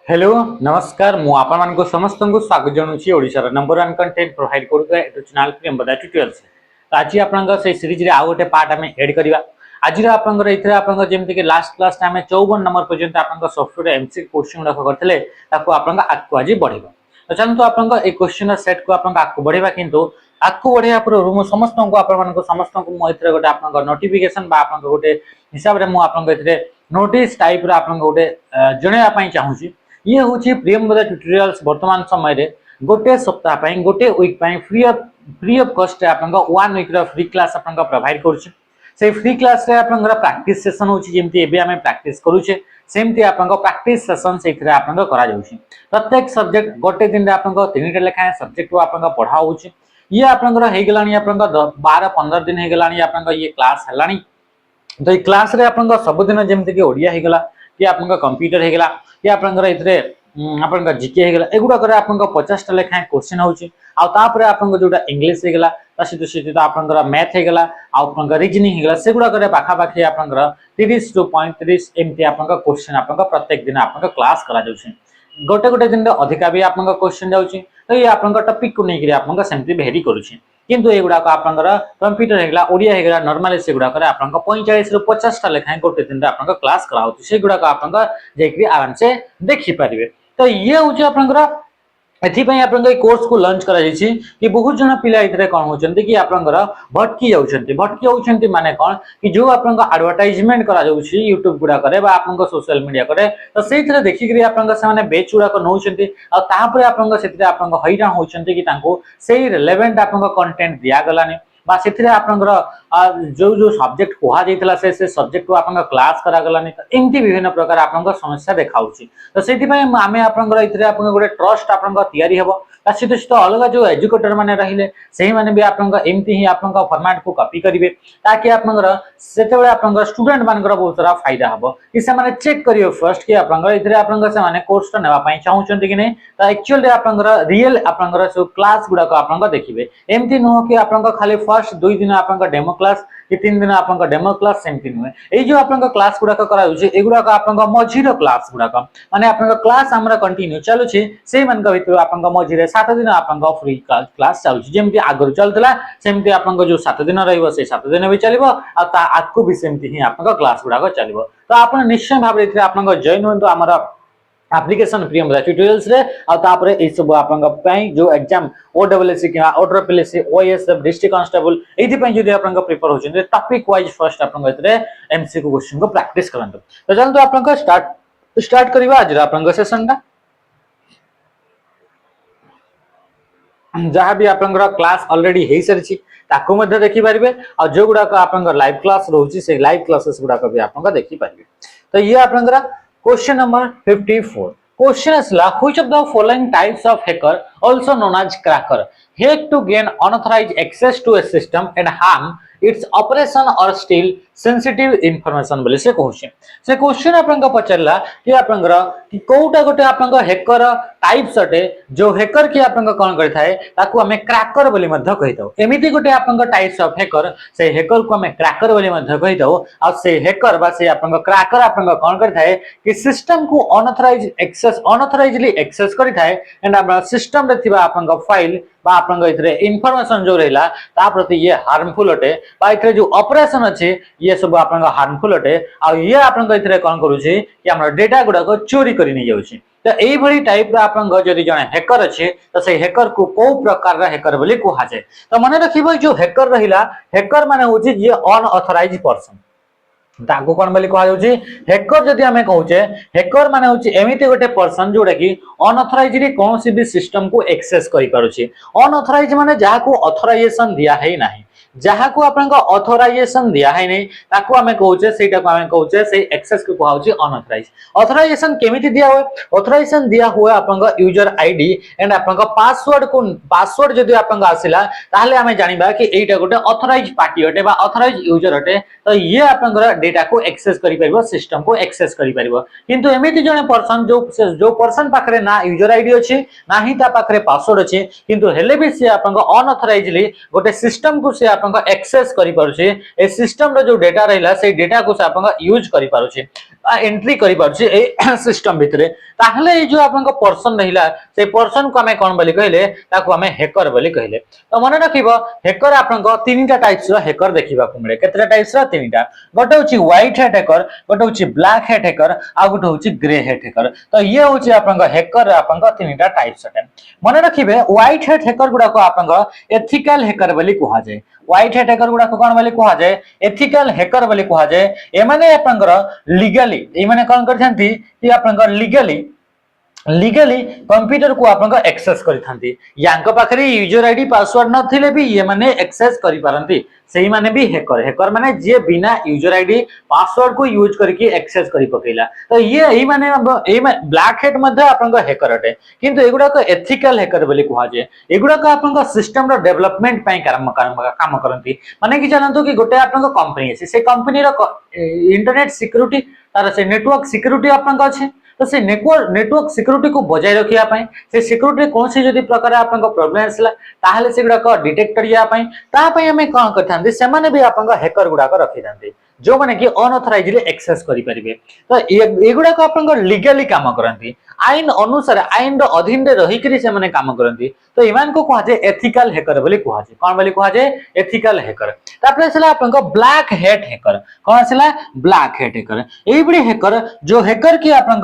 Hello नमस्कार मु आपण मानको समस्त को स्वागत जणुछि ओडिसा रो नंबर 1 कंटेंट प्रोवाइड करूगा एटो चैनल प्रियंबदा ट्यूटोरियल्स। तो आज आपनका से सीरीज रे आ गोटे पार्ट हमें ऐड करबा। आज रो आपनकर इथरे आपनका जेमति के लास्ट क्लास टाइम में 54 नंबर पर्यंत आपनका सॉफ्टवेयर एमसी क्वेश्चन गुडा करथिले ताको आपनका आकु आज बढ़ेबा। तो चलतो आपनका ए क्वेश्चन सेट को आपनका आकु बढ़ेबा किंतु आकु बढ़िया पर मु समस्त को आपण मानको समस्त को मु इथरे गोटे आपनका नोटिफिकेशन बा आपनका गोटे हिसाब रे मु आपनका इथरे नोटिस टाइप रो आपनका गोटे जणेया पई चाहूची। ये हूँ प्रियंबदा ट्यूटोरियल्स वर्तमान समय रे गोटे सप्ताह पाई गोटे week pi free of cost आपन 1 वीक रो फ्री क्लास आपन प्रोवाइड करूछ। से फ्री क्लास रे आपन प्रैक्टिस सेशन होची जेमति एबे हमें प्रैक्टिस करूछे सेमति आपन प्रैक्टिस सेशन सेथरे आपन करा जाउची। प्रत्येक सब्जेक्ट गोटे दिन रे आपन 3टा लेखा सब्जेक्ट आपन पढ़ा होची। ये आपन हे गेलानी आपन 12-15 दिन हे गेलानी आपन ये क्लास हलानी। तो ये क्लास रे आपन सब दिन जेमति कि ओडिया हे गेला कि आपन कंप्यूटर हे गेला कि आपन इथरे आपन जीके हे गेला एगुडा करे आपन 50 टा लेखा क्वेश्चन होची। आ तापर आपन जोटा इंग्लिश हे गेला तसित सित आपन मैथ हे गेला आ आपन रीजनिंग हे गेला सेगुडा करे पाखा पाखी आपन 30 टू 35 एमती आपन क्वेश्चन आपन प्रत्येक दिन आपन क्लास करा जाउछि। गोटे गोटे दिन अधिका भी आपन क्वेश्चन जाउछि। तो ये आपन टॉपिक को नेकरी आपन सेमती भेरी करूछि किंतु एगुडा को आपन कंप्यूटर हे गेला ओडिया हे गेला नॉर्मली सेगुडा करे आपन 45 रु 50 टा लेखा गोटे दिन आपन क्लास करा होछि। सेगुडा को आपन जेकरी आराम से देखि परिबे। तो ये होछि आपन एथि पई आपन कोर्स को लॉन्च करा जायछि कि बहुत जन पिला इतरे कोन होचंती कि आपन भटकी जाउछंती माने कोन कि जो आपन एडवर्टाइजमेंट करा जाउछि YouTube गुडा करे बा आपन सोशल मीडिया करे तो सेइथरे देखि करी आपन से माने बेच गुडा को नउछंती आ तापर आपन सेथरे आपन हैरान होचंती कि तांको सेही रिलेवेंट आपन कंटेंट दिया गलानी बा सेथरे आपन जो जो सब्जेक्ट कोहा जाइतला से सब्जेक्ट को आपन क्लास करा गलानी। तो एमती विभिन्न प्रकार आपन समस्या देखाउछि। तो सेति पई आमे आपन इथरे आपन गोटे ट्रस्ट आपन तयारी हेबो तासित सित अलग जो एजुकेटर माने रहिले सेही माने भी आपन एमती ही आपन फॉर्मेट को कॉपी करिवे ताकि आपन सेते बेले आपन स्टूडेंट मानकर बहुत सारा फायदा हबो कि से माने चेक करियो फर्स्ट कि आपन इथरे आपन से माने कोर्स नेबा पई चाहउछंती कि नै। तो एक्चुअली आपन रियल आपन सो क्लास गुडा को आपन देखिबे एमती न कि आपन खाली फर्स्ट 2 दिन आपन डेमो क्लास कि 3 दिन आपन डेमो क्लास सेमती नुहे। ए जो आपन क्लास गुडा करा होछि एगुडा को आपन मझिरो क्लास गुडा माने आपन क्लास हमरा कंटिन्यू चलुछि से मन का भितर आपन मझिरे 7 दिन आपन फ्री क्लास चलुछि जेमती आगर चलतला सेमती आपन जो 7 दिन रहइबो से 7 दिन भी चलिबो आ ता आकु भी सेमती ही आपन क्लास गुडा चलिबो। तो आपन निश्चय भाबरे इथरे आपन जॉइन होंतो हमरा एप्लिकेशन प्रियंबदा ट्यूटोरियल्स रे आ तापरे ए सब आपन पई जो एग्जाम ओडब्ल्यूएससी कि ओडब्ल्यूएससी ओएसएफ डिस्ट्रिक्ट कांस्टेबल एथि पई जदि आपन प्रिपेयर होछन टॉपिक वाइज फर्स्ट आपन इथरे एमसीक्यू क्वेश्चन को प्रैक्टिस करंतो। तो चलतो आपन स्टार्ट करबा आज आपन सेशन ता जहाँ भी आपन क्लास ऑलरेडी हे सरछि ताको मध्ये देखि परिबे आ जो गुडा का आपन लाइव क्लास रहउछि से लाइव क्लासेस गुडा का भी आपन देखि परिबे। तो ये आपन क्वेश्चन नंबर 54 क्वेश्चन असला which of the following types of hacker also known as cracker hack to gain unauthorised access to a system and harm its operation or steal sensitive information बोले से कहउछि। से क्वेश्चन आपन पचरला कि आपन कि कोउटा गोटे आपन हैकर टाइप्स अटे जो हैकर की आपन कोन करथाय ताकू हमें क्रैकर बोली मध्ये कहिताउ। एमिति गोटे आपन टाइप्स ऑफ हैकर से हैकर को हमें क्रैकर बोली मध्ये कहिताउ आ से हैकर बा से आपन क्रैकर आपन कोन करथाय कि सिस्टम को अनऑथराइज्डली एक्सेस करथाय एंड आपन सिस्टम रे थिबा आपन फाइल बा आपन इथरे इंफॉर्मेशन जो रहला ता प्रति ये हार्मफुल अटे बा इथरे जो ऑपरेशन अछि ये सब आपन हार्मफुल अटे आ ये आपन इथरे कोन करूछि कि हमर डेटा गुडा को चोरी करि नै जाउछि। तो एई भली टाइप रा आपन जदि जने हैकर अछि तो से हैकर को को प्रकार रा हैकर बोली कोहा जाय। तो माने रखिबो जो हैकर रहिला हैकर माने होछि जे अनऑथराइज्ड पर्सन ताको कोन बोली कोहा जाउछि हैकर जदि हमें कहउछे हैकर माने होछि एमिति गोटे पर्सन जोडा कि अनऑथराइज्डली कोनोसी भी सिस्टम को एक्सेस करि पारुछि। अनऑथराइज्ड माने जहा को ऑथराइजेशन दिया है नाही जहा को आपन ऑथराइजेशन दिया है नहीं ताको हमें कहउछे सेटा को हमें कहउछे से एक्सेस को कहउछे अनऑथराइज्ड। ऑथराइजेशन केमिति दिया हुए ऑथराइजेशन दिया हुए आपन यूजर आईडी एंड आपन पासवर्ड को पासवर्ड जदि आपन आसिला ताहले हमें जानिबा कि एटा गोटे ऑथराइज्ड पार्टी अटे बा ऑथराइज्ड यूजर अटे। तो ये आपन डेटा को एक्सेस करि परिबो सिस्टम को एक्सेस करि परिबो किंतु एमिति जने पर्सन जो पर्सन पाखरे ना यूजर आईडी अछि ना ही ता पाखरे पासवर्ड अछि किंतु हेले भी से आपन अनऑथराइज्डली गोटे सिस्टम को से आपन एक्सेस करि पारुछि ए सिस्टम रो जो डेटा रहला से डेटा को से आपन यूज करि पारुछि। एंट्री करि पारछि ए सिस्टम भितरे ताहले ए जो आपन पर्सन रहिला से पर्सन को हमें कोन बोली कहले ताको हमें हैकर बोली कहले। तो मन रखिबो हैकर आपन तीनटा टाइप्स रो हैकर देखिबा को मिले केतरा टाइप्स रो तीनटा गोटे होची व्हाइट हैट हैकर गोटे होची ब्लैक हैट हैकर आ गोटे होची ग्रे हैट हैकर। तो ये होची आपन हैकर आपन तीनटा टाइप्स अटे मन रखिबे। व्हाइट हैट हैकर गुडा को आपन एथिकल हैकर बोली कहा जाय व्हाइट हैट हैकर गुडा को कोन बोली कहा जाय एथिकल हैकर बोली कहा जाय। ए माने आपन लीगली ए माने कोन करथांती कि आपन लीगली कंप्यूटर को आपन एक्सेस करिथांती यांको पाखरे यूजर आईडी पासवर्ड नथिले भी ये माने एक्सेस करि पारंती सेही माने भी हैकर हैकर माने जे बिना यूजर आईडी पासवर्ड को यूज करके एक्सेस करि पकेला। तो ये एही माने ब्लैक हैट मध्ये आपन हैकर अटे किंतु एगुडा को एथिकल हैकर बोली कहा जाय। एगुडा को आपन सिस्टम रो डेवलपमेंट पई काम करंती माने कि जानतो कि गोटे आपन कंपनी अछि से कंपनी रो इंटरनेट सिक्योरिटी तार से नेटवर्क सिक्योरिटी आपन अछि तो से नेटवर्क सिक्योरिटी को बजाय रखिया पई से सिक्योरिटी कौन सी जदी प्रकार आपन प्रोब्लेम आसला ताहले से गुडा को डिटेक्ट करिया पई ता पई हमें कोन करथांती से माने भी आपन हैकर गुडा को रखि दांती जो माने कि अनऑथराइज्डली एक्सेस करि परिबे। तो एगुडा को आपन लीगली काम करंती आईन अनुसार आईन रो अधीन रे रही करी से माने काम करंती। तो इमान को कहा जाय एथिकल हैकर बोली कहा जाय कोन बोली कहा जाय एथिकल हैकर। तापर असला आपन ब्लैक हैट हैकर कोन असला ब्लैक हैट हैकर एई बडी हैकर जो हैकर की आपन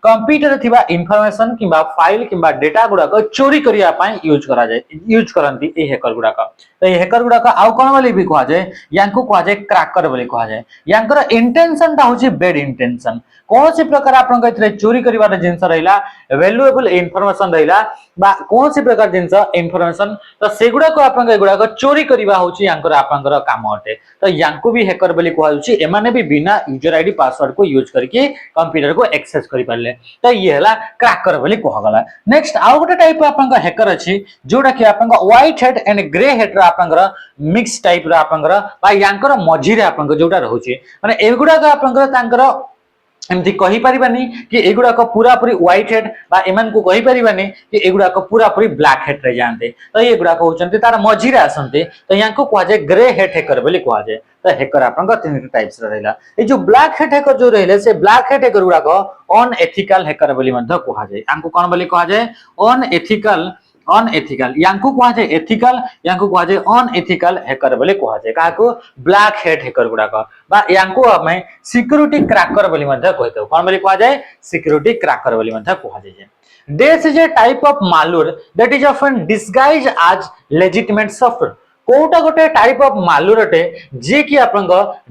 कंप्यूटर थिबा इंफॉर्मेशन किबा फाइल किबा डेटा गुडा को चोरी करिया पई यूज करंती ए हैकर गुडा का। तो ए हैकर गुडा का आउ कोन बोली भी कहा जाय यांको कहा जाय क्रैकर बोली कहा जाय। यांकर इंटेंशन ता होची बेड इंटेंशन कौन सी प्रकार आपन इतरे चोरी करिवार जिंस रहिला वैल्यूएबल इंफॉर्मेशन रहिला बा कौन सी प्रकार जिंस इंफॉर्मेशन तो सेगुडा को आपन एगुडा को चोरी करिवा होची यांकर आपन काम अटे। तो यांको भी हैकर बोली कहा होची एमाने भी बिना यूजर आईडी पासवर्ड को यूज करके कंप्यूटर को एक्सेस करि परले। तो ये हला क्रैकर बोली कहा गला। नेक्स्ट आउ गोटे टाइप आपन हैकर अछि जोडा कि आपन white hat and grey hat रा आपन मिक्स टाइप रा आपन बा यांकर मझी रे आपन जोडा रहउची माने एगुडा का आपन तांकर एमती कहि परिबानी कि एगुडा को पूरा पूरी व्हाइट हेड बा एमन को कहि परिबानी कि एगुडा को पूरा पूरी ब्लैक हेड रे जानते। तो एगुडा को होचंती तार मझी रे आसंते तो यांको कहा जाय ग्रे हेड हैकर बोली कहा जाय। तो हैकर आपन तीन टाइप्स रहला ए जो ब्लैक हेड हैकर जो रहले से ब्लैक हेड हैकर गुडा को अनएथिकल हैकर बोली मध्ये कहा जाय। यांको कोन बोली कहा जाय अनएथिकल यांको कहा जाय एथिकल यांको कहा जाय अनएथिकल हैकर बोली कहा जाय काको ब्लैक हेड हैकर गुडा का बा यांको हमें सिक्योरिटी क्रैकर बोली मध्ये कहतो कोन बोली कहा जाय सिक्योरिटी क्रैकर बोली मध्ये कहा जाय। This is a type of malware that is often disguised as legitimate software। Kota गोटे टाइप ऑफ मालवेयर अटे जे कि आपन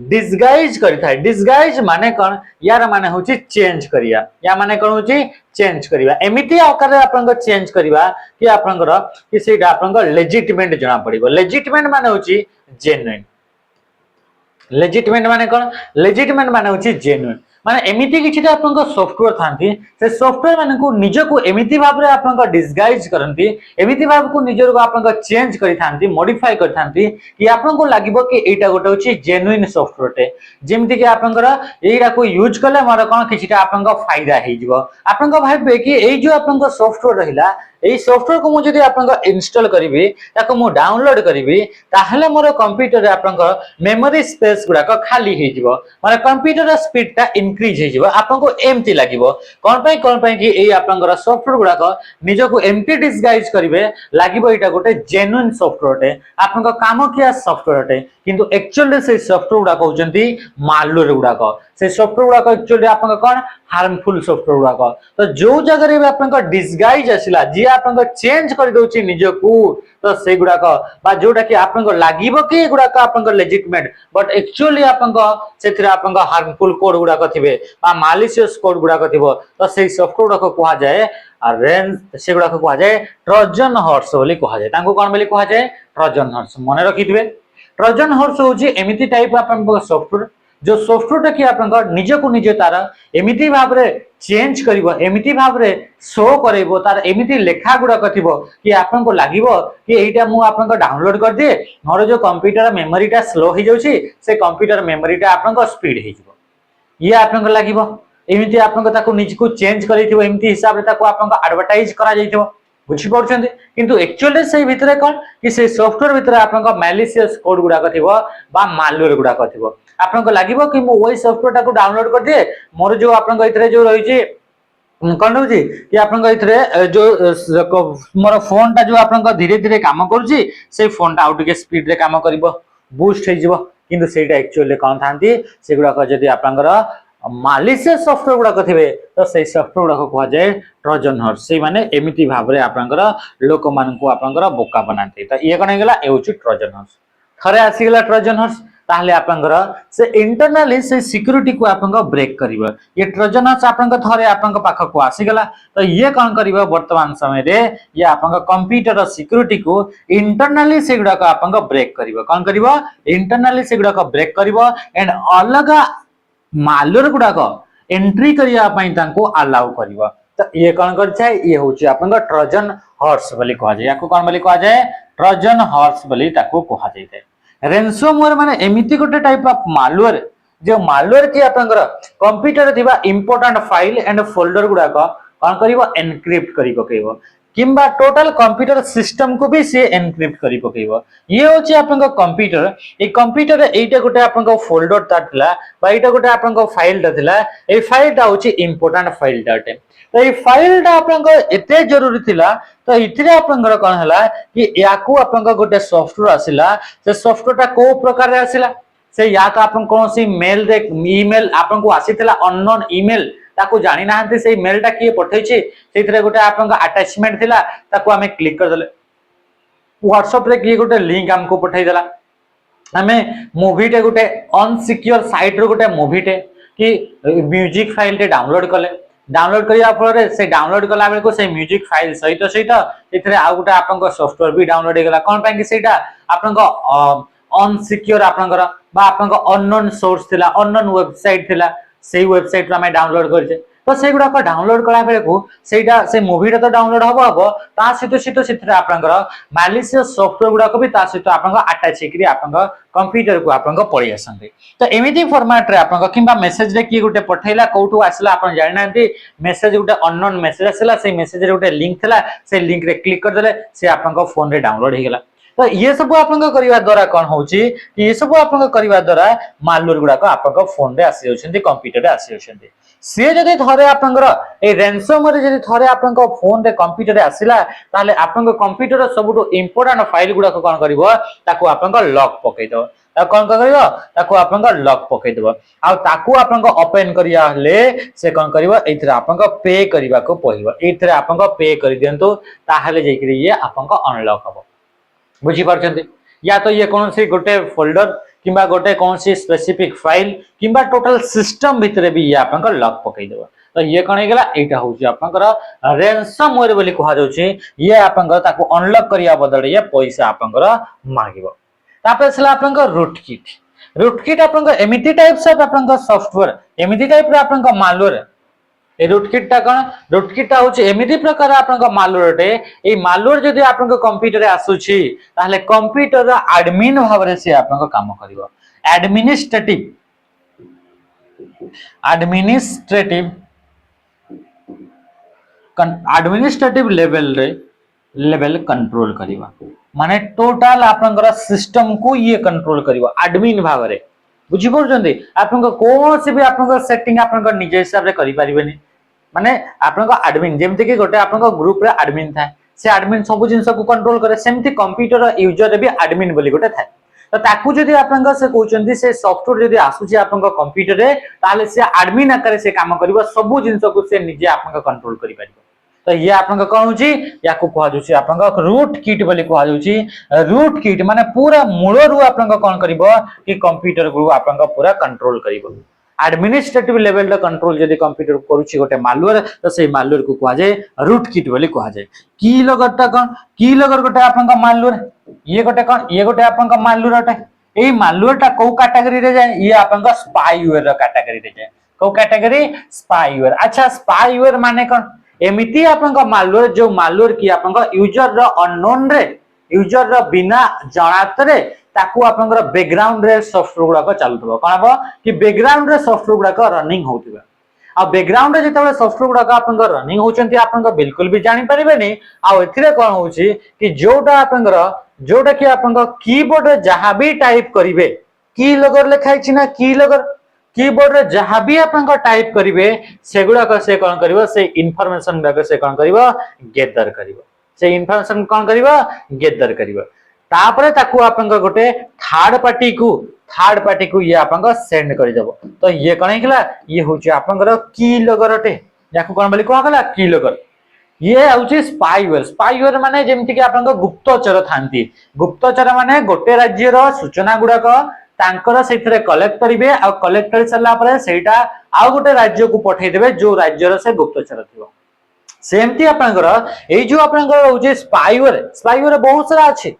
डिस्गाइज करिथाय। डिस्गाइज माने कोन यार माने होची चेंज करिया या माने कोन होची चेंज करिवा एमिति आकार आपन चेंज करिवा कि आपन कि सेटा आपन लेजिटिमेट जना पड़िबो। लेजिटिमेट माने होची जेन्युइन लेजिटिमेट माने कोन लेजिटिमेट माने होची जेन्युइन माने एमिति किछि आपन सॉफ्टवेयर थांती से सॉफ्टवेयर माने को निज को एमिति भाबरे आपन डिस्गाइज करंती एमिति भाब को निजर को आपन चेंज करि थांती मॉडिफाई करि थांती कि आपन को लागिबो कि एटा गोटे होची जेन्युइन सॉफ्टवेयर टे जेमिति कि आपन एइरा को यूज करले मार कोन किछिटा आपन फायदा हे जिवो। आपन भाबे कि एइ जो आपन सॉफ्टवेयर रहिला एइ सॉफ्टवेयर को मु जदी आपन इंस्टॉल करिवि ताको मु डाउनलोड करिवि ताहले मोर कंप्यूटर रे आपन मेमोरी स्पेस गुडा को खाली हे जिवो माने कंप्यूटर रा स्पीड ता इंक्रीज हे जिवो। आपन को एमती लागिवो कोन पई कि एइ आपन सॉफ्टवेयर गुडा को निज को एमती डिस्गाइज करिवे लागिवो एटा गोटे जेन्युइन सॉफ्टवेयर टे आपन काम किया सॉफ्टवेयर टे किंतु एक्चुअली से सॉफ्टवेयर गुडा को होचंती मालवेयर गुडा को से सॉफ्टवेयर गुडा को एक्चुअली आपन कोन हार्मफुल सॉफ्टवेयर गुडा को। तो जो जगह रे आपन डिस्गाइज आसिला जे आपन चेंज कर दोची निज को तो से गुडा को बा जोटा कि आपन लागिवो कि गुडा को आपन लेजिटिमेट बट एक्चुअली आपन सेथिरा आपन हार्मफुल कोड गुडा को थिबे बा मालिशियस कोड गुडा को थिबो तो से सॉफ्टवेयर गुडा को कहा जाय रेंज से गुडा को कहा जाय ट्रोजन हॉर्स बोली कहा जाय। तांको कोन बोली कहा जाय ट्रोजन हॉर्स मने रखिथिबे। ट्रोजन हॉर्स होची एमिति टाइप आपन सॉफ्टवेयर जो सॉफ्टवेयर कि आपन निज को निज तार एमिति भाबरे चेंज करिवो एमिति भाबरे शो करइबो तार एमिति लेखा गुडा कथिबो कि आपन को लागिवो कि एइटा मु आपन को डाउनलोड कर दे मोर जो कंप्यूटर मेमोरीटा स्लो हो जाउची से कंप्यूटर मेमोरीटा आपन को स्पीड हे जिवो ये आपन को लागिवो एमिति आपन को ताको निज को चेंज करिथिबो एमिति हिसाब रे ताको आपन को एडवर्टाइज करा जाइथिबो बुझी पड़छन्ते किंतु एक्चुअली से भितरे कोन कि से सॉफ्टवेयर भितरे आपन को मैलिशियस कोड गुडा कथिबो बा मालवेयर गुडा कथिबो। आपन को लागिबो कि मो ओई सॉफ्टवेयर टाको डाउनलोड कर दिए मोर जो आपन को इथरे जो रही छी कौन होची कि आपन को इथरे जो मोर फोन टा जो आपन को धीरे धीरे काम करूची से फोन टा आउट के स्पीड रे काम करिवो बूस्ट हे जिवो किंतु सेटा एक्चुअली कोन थांती सेगुडा को जदी आपनकर मालिशियस सॉफ्टवेयर गुडा थे तो से सॉफ्टवेयर गुडा कह जाए ट्रोजन हॉर्स से माने एमिति भाबरे आपनकर लोक मान को आपनकर बोका बनाते तो ये कोन गेला ए होची ट्रोजन हॉर्स थरे आसी गेला ट्रोजन हॉर्स ताहले आपनकर से इंटरनली से सिक्योरिटी को आपनकर ब्रेक करिवो ये ट्रोजन हॉर्स आपनकर थरे आपनकर पाख को आसी गेला तो ये कोन करिवो वर्तमान समय रे ये आपनकर कंप्यूटर सिक्योरिटी को इंटरनली से गुडा को आपनकर ब्रेक करिवो कोन करिवो इंटरनली से गुडा को ब्रेक करिवो एंड अलगा मालवेयर गुडा को एंट्री करिया पई तांको अलाउ करिवो तो ये कोन कर छै ये होची आपनका ट्रोजन हॉर्स बोली कहा जाय याको कोन बोली कहा जाय ट्रोजन हॉर्स बोली ताको कहा जाय रैंसमवेयर माने एमिति गोटे टाइप ऑफ मालवेयर जो मालवेयर की आपनकर कंप्यूटर थिबा इंपोर्टेंट फाइल एंड फोल्डर गुडा को कोन करिवो एनक्रिप्ट करि पकेइवो किंबा टोटल कंप्यूटर सिस्टम को भी से एनक्रिप्ट करि पकेइवो ये होची आपनका कंप्यूटर ए कंप्यूटर एटा गोटे आपनका फोल्डर ताटला बा एटा गोटे आपनका फाइल ताथिला ए फाइल ता होची इंपोर्टेंट फाइल ताटे तो ये फाइल ता आपनका एते जरूरी थिला तो इथिरे आपनकर कोन हला कि याकू आपनका गोटे सॉफ्टवेयर आसिला से सॉफ्टवेयर ता को प्रकार रे आसिला से या तो आपन कोनसी मेल रे ईमेल आपन को आसीथिला अननोन ईमेल ताको जानि नाहंते से मेल टा किए पठै छी सेथिरे गोटे आपनका अटैचमेंट थिला ताको हमें क्लिक कर देले व्हाट्सएप रे किए गोटे लिंक हमको पठै देला हमें मूवी टे गोटे अनसिक्योर साइट रो गोटे मूवी टे कि म्यूजिक फाइल टे डाउनलोड कले डाउनलोड करिया फଳରେ से डाउनलोड कला बेले को से म्यूजिक फाइल सहित सहित इथरे आ गोटे आपनका सॉफ्टवेयर भी डाउनलोड हे गेला कोन पय कि सेटा आपनका अनसिक्योर आपनकर बा आपनका अननोन सोर्स थिला अननोन वेबसाइट थिला सेही वेबसाइट रा मैं डाउनलोड करजे तो से गुडा को डाउनलोड कला बेले को सेटा से मूवी टा तो डाउनलोड हबो ता सहित सहित सेथरे आपनकर मैलिशियस सॉफ्टवेयर गुडा को भी ता सहित आपनका अटैच हेकरी आपनका कंप्यूटर को आपनका पळि आसंते तो एमिति फॉर्मेट रे आपनका किबा मेसेज रे की गुटे पठैला कोठू आसला आपन जानि नांती मेसेज गुटे अननोन मेसेज आसला से मेसेज रे गुटे लिंक थिला से लिंक रे क्लिक कर देले से आपनका फोन रे डाउनलोड हे गेला तो ये सब आपन करिवा द्वारा कोन होची कि ये सब आपन करिवा द्वारा मालवेयर गुडा को आपन फोन रे आसी होछंती कंप्यूटर रे आसी होछंती से जदि थरे आपनकर ए रैंसमवेयर जदि थरे आपन फोन रे कंप्यूटर रे आसिला ताले आपन कंप्यूटर सबुटो इंपोर्टेंट फाइल गुडा को कोन करिवो ताको आपन लॉक पकई दो ता कोन करिवो ताको आपन लॉक पकई देबो आ ताको आपन ओपन करिया हले से कोन करिवो एथरे आपन पे करिवा को पड़िवो एथरे आपन पे करि दियंतो ताहाले जेकरी ये आपन अनलॉक हबो बुझी पारछंती या तो ये कौन सी गोटे फोल्डर किंबा गोटे कौन सी स्पेसिफिक फाइल किंबा टोटल सिस्टम भितरे भी ये आपन लॉक पकई देबो तो ये कोन हेगला एटा होची आपन रैंसमवेयर बोली कहा जाउची ये आपन ताको अनलॉक करिया बदले ये पैसा आपन मांगिबो तापर सला आपन रूट किट आपन एमिति टाइप्स ऑफ आपन सॉफ्टवेयर एमिति टाइप रे आपन मालवेयर ए रूटकिट टा कोन रूटकिट टा होची एमिति प्रकार आपन मालवेयर टे ए मालवेयर जदि आपन कंप्यूटर रे आसुची ताले कंप्यूटर रा एडमिन भाबरे से आपन काम करिवो एडमिनिस्ट्रेटिव लेवल कंट्रोल करिवो माने टोटल आपन सिस्टम को ये कंट्रोल करिवो एडमिन भाबरे बुझी पड़छन्ती आपन कोन से भी आपन सेटिंग आपन निज हिसाब रे करि परिबेनी माने आपन एडमिन जेमति कि गोटे आपन ग्रुप रे एडमिन थाए से एडमिन सब जिंस को कंट्रोल करे सेमति कंप्यूटर यूजर रे भी एडमिन बोली गोटे थाए तो ताकू जदि आपन से कहउचन्ती से सॉफ्टवेयर जदि आसुची आपन कंप्यूटर रे ताले से एडमिन आकार से काम करबो सब जिंस को से निजे आपन कंट्रोल करि परिबो तो ये आपन कोन होची याको कहा जाउची आपन रूट किट बोली कहा जाउची रूट किट माने पूरा मूल रु आपन कोन करबो कि कंप्यूटर को आपन पूरा कंट्रोल करबो एडमिनिस्ट्रेटिव लेवल द कंट्रोल जदि कंप्यूटर करूची गोटे मालवेयर तो से मालवेयर को कहा जाय रूट किट बोली कहा जाय की लगरटा कोन की लगरटा गोटे आपन मालवेयर ये गोटे कोन ये गोटे आपन मालवेयरटा ए मालवेयरटा को कैटेगरी रे जाय ये आपन स्पाईवेयर रो कैटेगरी रे जाय को कैटेगरी स्पाईवेयर अच्छा स्पाईवेयर माने कोन एमिति आपन मालवेयर जो मालवेयर की आपन यूजर रो अननोन रे यूजर रो बिना जणात रे ताकू आपन बैकग्राउंड रे सॉफ्टवेयर गुडा को चालुथबो कोन हबो कि बैकग्राउंड रे सॉफ्टवेयर गुडा को रनिंग होतिबा आ बैकग्राउंड रे जेतबे सॉफ्टवेयर गुडा को आपन रनिंग होचंती आपन बिल्कुल भी जानि परिबेनी आ एथिरे कोन होची कि जोटा आपन जोटा कि आपन कीबोर्ड रे जहां भी टाइप करिवे की लोगर लिखाई छी ना की लोगर कीबोर्ड रे जहां भी आपन टाइप करिवे सेगुडा को से कोन करिवो से इन्फॉर्मेशन गुडा से कोन करिवो गेदर करिवो से इन्फॉर्मेशन कोन करिवो गेदर करिवो तापरे ताकू आपन गोटे थर्ड पार्टी को ये आपन सेंड कर देबो तो ये कोन हेकला ये होची आपन की लोगर अटे याकू कोन बोली कोन कला की लोगर ये हूँ स्पाईवेयर माने जेमती कि आपन गुप्तचर थांती गुप्तचर माने गोटे राज्यर सूचना गुड़ाक तांकर सेथिरे कलेक्ट करिवे आ कलेक्ट कर सला परे सेटा आ गोटे राज्य को पठै देबे जो राज्यर से गुप्तचर थिबो सेमती आपनकर एई जो आपनकर होजे स्पाईवेयर बहुत सारा अछि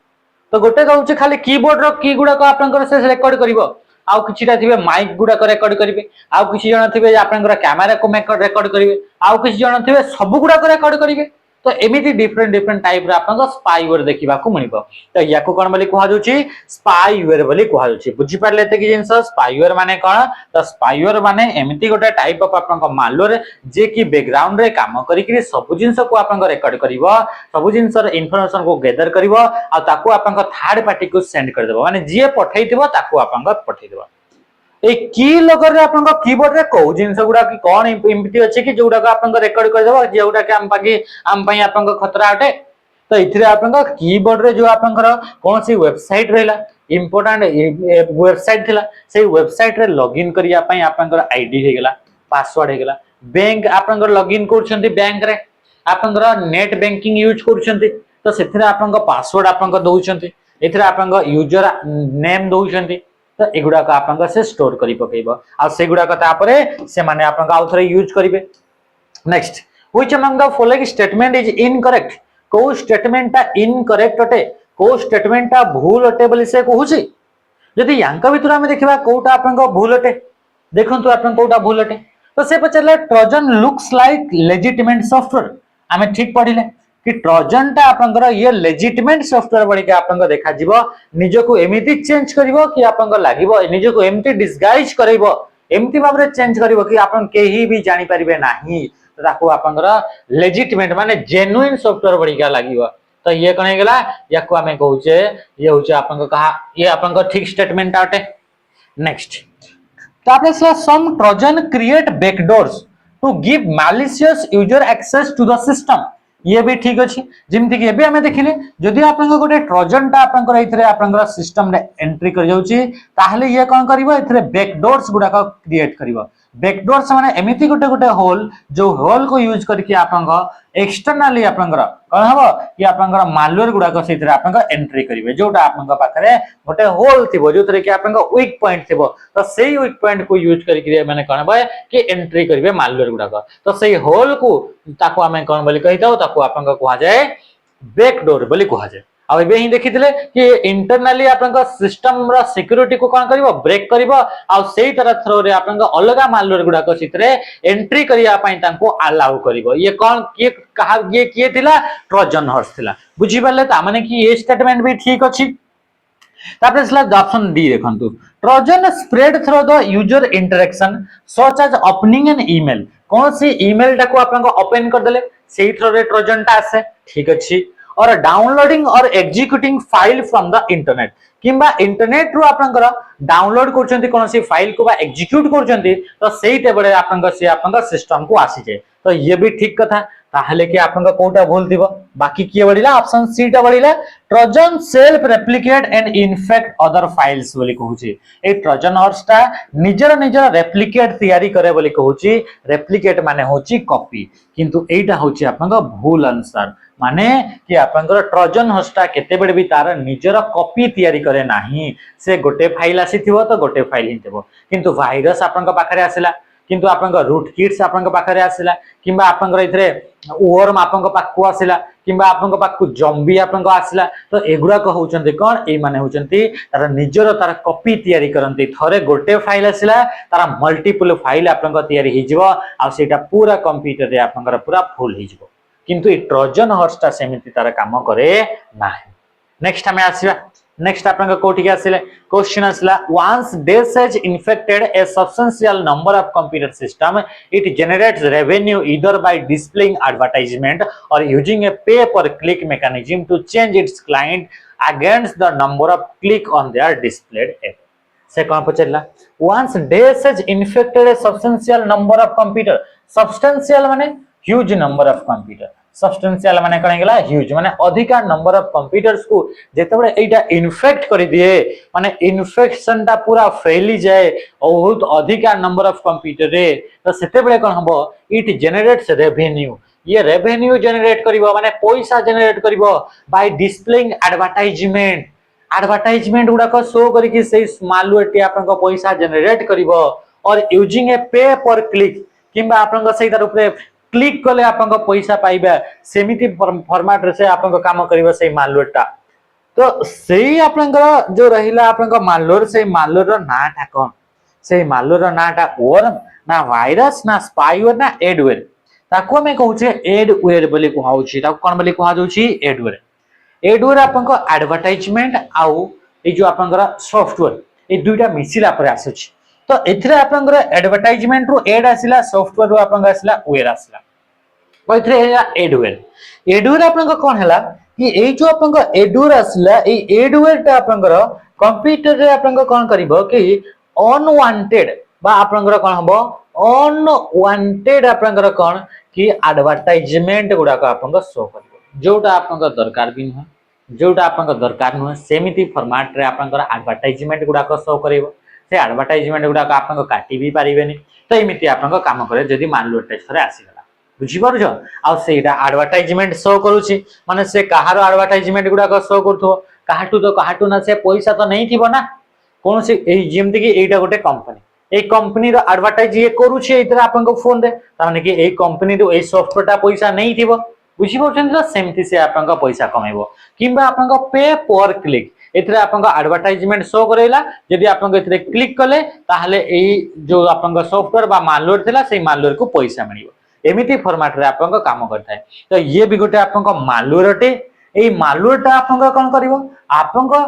तो गोटे कहूँ खाली कीबोर्ड रो की गुड़ाक आपनकर से रेकॉर्ड करिवो आउ किछिटा थिबे माइक गुड़ाक रेकॉर्ड करिवे आउ किछि जण थिबे आपनकर कैमरा को रेकॉर्ड करिवे आउ किछि जण थिबे सब गुड़ाक रेकॉर्ड करिवे तो एमिति डिफरेंट टाइप रे आपन स्पाईवेयर देखिबा को मिलिबो तो याकू कोन बोली कहै जोची स्पाईवेयर बोली कहै जोची बुझि पारले एते कि जिंस स्पाईवेयर माने कोन तो स्पाईवेयर माने एमिति गोटे टाइप ऑफ आपन मालवेयर जे कि बैकग्राउंड रे काम करि कि सब जिंस को आपन रेकॉर्ड करिवो सब जिंस रे इंफॉर्मेशन को गैदर करिवो आ ताकू आपन थर्ड पार्टी को सेंड कर देबो माने जे पठैतिबो ताकू आपन पठै देबो ए की लोगर रे आपन कीबोर्ड रे को जिंस गुडा कि कोन एमिति अछि कि जोडा को आपन रेकॉर्ड कर देबो जेउडा के हम पई आपन खतरा अटे तो इथिरे आपन कीबोर्ड रे जो आपन कोन सी वेबसाइट रहला इंपोर्टेंट वेबसाइट थिला से वेबसाइट रे लॉगिन करिया पई आपन आईडी हे गेला पासवर्ड हे गेला बैंक आपन लॉगिन करछंती बैंक रे आपन नेट बैंकिंग यूज करछंती तो सेथिरे आपन पासवर्ड आपन दउछंती एथिरे आपन यूजर नेम दउछंती तो एगुडा का आपन से स्टोर करी पकेइबो आ सेगुडा का तापरे से माने आपन आउ थरे यूज करिवे next which among the following statement is incorrect को स्टेटमेंट इनकरेक्ट अटे को स्टेटमेंट भूल अटे बोली से कहूची जदि यांका भितर हम देखिबा कोटा आपन भूल अटे देखंतु आपन कोटा भूल अटे तो से पचले Trojan looks like legitimate software हमें ठीक पढ़िले कि ट्रोजन टा आपन ये लेजिटिमेट सॉफ्टवेयर बड़ी के आपन देखा जीवो निजो को एमिति चेंज करिवो कि आपन लागिवो निजो को एमिति डिस्गाइज करइवो एमिति भाबरे चेंज करिवो कि आपन केही भी जानि परिबे नाही ताकू आपन लेजिटिमेट माने जेन्युइन सॉफ्टवेयर बड़ी के लागिवो तो ये कने गेला याकू हमें कहूचे ये होचे आपन कहा ये आपन ठीक स्टेटमेंट आटे नेक्स्ट तापरे some Trojan create backdoors to give malicious user access to the system ये भी ठीक अच्छी जमती कि एबे हमें देखिले जदि आपन गोटे ट्रोजन टा आपन इथरे आपन सिस्टम रे एंट्री कर जाउची ताहले ये कोन करिवो इथरे बैकडोर्स गुडा का क्रिएट करिवो बैकडोर्स माने एमिति गोटे गोटे होल जो होल को यूज करके आपन एक्सटर्नली आपन कोन हबो कि आपन मालवेयर गुडा को सेथरे आपन एंट्री करिवे जोटा आपन पाखरे गोटे होल थिबो जोतरे कि आपन वीक पॉइंट थिबो तो सेही वीक पॉइंट को यूज करके माने कोन हबो कि एंट्री करिवे मालवेयर गुडा को तो सेही होल को ताको हमें कोन बोली कहिताओ ताको आपन कहा जाए बैकडोर बोली कहा जाए आ एबे ही देखिथिले कि इंटरनली आपन सिस्टम रा सिक्योरिटी को कोन करिवो ब्रेक करिवो आ सेही तरह थ्रो रे आपन अलगा मालवेयर गुडा को सितरे एंट्री करिया पई तांको अलाउ करिवो ये कोन के कहा ये किए थिला ट्रोजन हॉर्स थिला बुझी पाले ता माने कि ये स्टेटमेंट भी ठीक अछि तापरे स्ला ऑप्शन डी देखंतु Trojan spread through the user interaction such as opening an email कौन सी ईमेल टा को आपन ओपन कर देले सेही थ्रू रे ट्रोजन टा आसे ठीक अछि और downloading or executing file from the internet किंबा इंटरनेट रो आपनकर डाउनलोड करछंती कोनसी फाइल को बा एग्जीक्यूट करछंती तो सेही टेबले आपनकर से आपनकर सिस्टम को आसी जाय तो ये भी ठीक कथा ताहले कि आपनकर कोटा भूल दिबो बाकी किए बडिला ऑप्शन सी टा बडिला Trojan self replicate and infect other files बोली कहूची ए ट्रोजन हॉर्स टा निजर निजर रेप्लिकेट तयारी करे बोली कहूची रेप्लिकेट माने होची कॉपी किंतु एटा होची आपनकर भूल आंसर माने कि आपनकर ट्रोजन हॉर्स केते बेड भी तार निजर कॉपी तयारी करे नाही से गोटे फाइल आसीथिबो तो गोटे फाइल हिथिबो किंतु वायरस आपनकर पाखरे आसिला किंतु आपनकर रूट किट्स आपनकर पाखरे आसिला किंबा आपनकर इथरे वर्म आपनकर पाखु आसिला किंबा आपनकर पाखु जंबी आपनकर आसिला तो एगुडा को होचंती कोन ए माने होचंती तार निजर तार कॉपी तयारी करंती थरे गोटे फाइल आसिला तार मल्टीपल फाइल आपनकर तयारी हिजबो आ सेटा पूरा कंप्यूटर रे आपनकर पूरा फुल हिजबो किंतु ए ट्रोजन हॉर्स टा सेमिति तार काम करे नाही नेक्स्ट हमें आसीबा नेक्स्ट आपन कोठी के आसिले क्वेश्चन आसला वंस डेस has infected a substantial number of computer system it generates revenue either by displaying advertisement or using a pay per click mechanism to change its client against the number of click on their displayed app से कौन पचारा once dash has infected a substantial number of computer substantial माने huge number of computer substantial माने कौन गेला huge माने अधिका number of computers को जेते बडे एटा इन्फेक्ट कर दिए माने इन्फेक्शन ता पूरा फैली जाए बहुत अधिका number of computer रे तो सेते बडे कोन हबो it generates revenue ये रेवेन्यू जनरेट करिवो माने पैसा जनरेट करिवो बाय डिस्प्लेइंग एडवर्टाइजमेंट एडवर्टाइजमेंट गुडा को शो करिकि से मालवेयर टी आपन को पैसा जनरेट करिवो और using a pay per click किबा आपन को सेही तार ऊपर क्लिक कले आपन को पैसा पाइबा सेमिति फॉर्मेट रे से आपन को काम करिवो से मालवेयर टा तो सेही आपन को जो रहिला आपन को मालवेयर से मालवेयर रो नाटा कोन से मालवेयर रो नाटा वर्म ना वायरस ना स्पाईवेयर ना एडवेयर ताको हमें कहू छे एडवेयर बोली कहू छी ताको कोन बोली कहू छी एडवेयर एडवेयर आपन को एडवर्टाइजमेंट आउ ए जो आपन को सॉफ्टवेयर ए दुईटा मिसिला पर आसु छी तो एथरे आपन को एडवर्टाइजमेंट रो एड आसिला सॉफ्टवेयर रो आपन को आसिला वेयर आसिला तो एथरे एडवेयर एडवेयर आपन को कोन हला कि ए जो आपन को एडवेयर आसिला ए एडवेयर ता आपन को कंप्यूटर रे आपन को कोन करबो कि अनवांटेड बा आपन को कोन हबो अनवांटेड आपन को कोन कि एडवर्टाइजमेंट गुडा को आपन को शो करबो जोटा आपन को दरकार भी न जोटा आपन को दरकार न सेमिति फॉर्मेट रे आपन को एडवर्टाइजमेंट गुडा को शो करबो से एडवर्टाइजमेंट गुडा को आपन को काटी भी पारिबेनी तो एमिति आपन को काम करे जदी मालवेयर टेस्ट रे आसी गला बुझी पारुछ आ सेटा एडवर्टाइजमेंट शो करूची माने से कहार एडवर्टाइजमेंट गुडा को शो करथो काहाटू ना से पैसा तो नहीं थिबो ना कोन से ए जेमति कि एटा गोटे कंपनी ए कंपनी रो एडवर्टाइज ये करूछे इतरा आपन को फोन दे ताने कि ए कंपनी रो ए सॉफ्टवेयर ता पैसा नहीं थिबो बुझी पछन तो सेमति से आपन को पैसा कमेबो किबा आपन को पे पर क्लिक इतरे आपन को एडवर्टाइजमेंट शो करेला यदि आपन को इतरे क्लिक कले ताहले ए जो आपन को सॉफ्टवेयर बा मालवेयर थिला से मालवेयर को पैसा मिलिबो एमिति फॉर्मेट रे आपन को काम करथाय तो ये भी गोटे आपन को मालवेयर टे ए मालवेयर ता आपन को कोन करिवो आपन को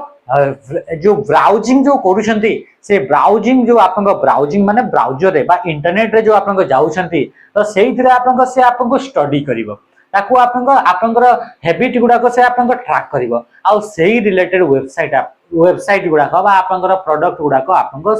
जो ब्राउजिंग जो करूछंती से ब्राउजिंग जो आपन को ब्राउजिंग माने ब्राउजर रे बा इंटरनेट रे जो आपन को जाउछंती तो सेहितरे आपन को से आपन को स्टडी करिवो ताको आपन को हैबिट गुडा को से आपन को ट्रैक करिवो आ सेही रिलेटेड वेबसाइट गुडा को बा आपन को प्रोडक्ट गुडा को आपन को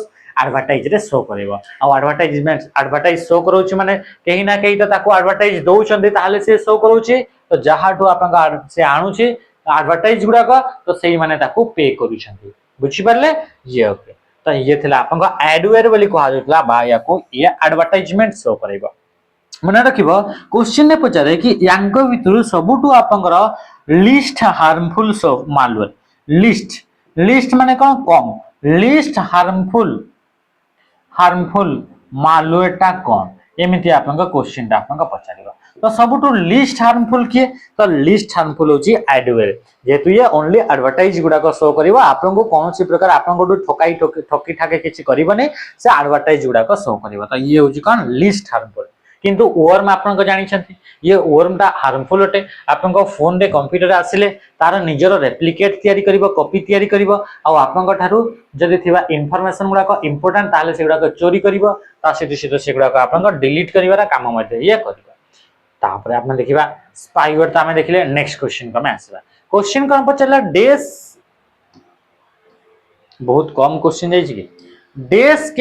एडवर्टाइज रे शो करिवो आ एडवर्टाइज शो करूछ माने कहीं ना कहीं तो ताको एडवर्टाइज दोउछंती ताले से शो करूछ तो जहाटू आपन को से आणुछी एडवर्टाइज गुडा को तो सेही माने ताको पे करूछंती बुझी परले ये ओके तो ये थिला आपन को एडवेयर बोली कहा जतला बा या को ये एडवर्टाइजमेंट शो करैबो मने रखिबो क्वेश्चन ने पचारे कि यांक भितरु सबुटु आपनकर लिस्ट हार्मफुल सो मालवेयर लिस्ट माने कोन कम लिस्ट हार्मफुल मालवेयर ता कोन एमिति आपनका क्वेश्चन ता आपनका पचारिबो तो सबुटु लिस्ट हार्मफुल किए तो लिस्ट हार्मफुल होची एडवेयर जेतु ये ओनली एडवर्टाइज गुडा को शो करिवो आपन को कोनसी प्रकार आपन को ठकी ठाके किछि करिवने से एडवर्टाइज गुडा को शो करिवो तो ये होची कोन लिस्ट हार्मफुल किंतु वर्म आपन को जानि छथि ये वर्म ता हार्मफुल होते आपन को फोन रे कंप्यूटर आसिले तार निजरो रेप्लिकेट तयारी करिवो कॉपी तयारी करिवो आ आपन को थारु जदि थिबा इंफॉर्मेशन गुडा को इंपोर्टेंट ताले से गुडा को चोरी करिवो ता सीधे से गुडा को आपन को डिलीट करिवारा काम मध्ये ये करिवो तापर आपन देखिबा स्पाईवेयर ता हमें देखिले नेक्स्ट क्वेश्चन को में आसीबा क्वेश्चन कोन पचला डेस बहुत कम क्वेश्चन जाई छी डेस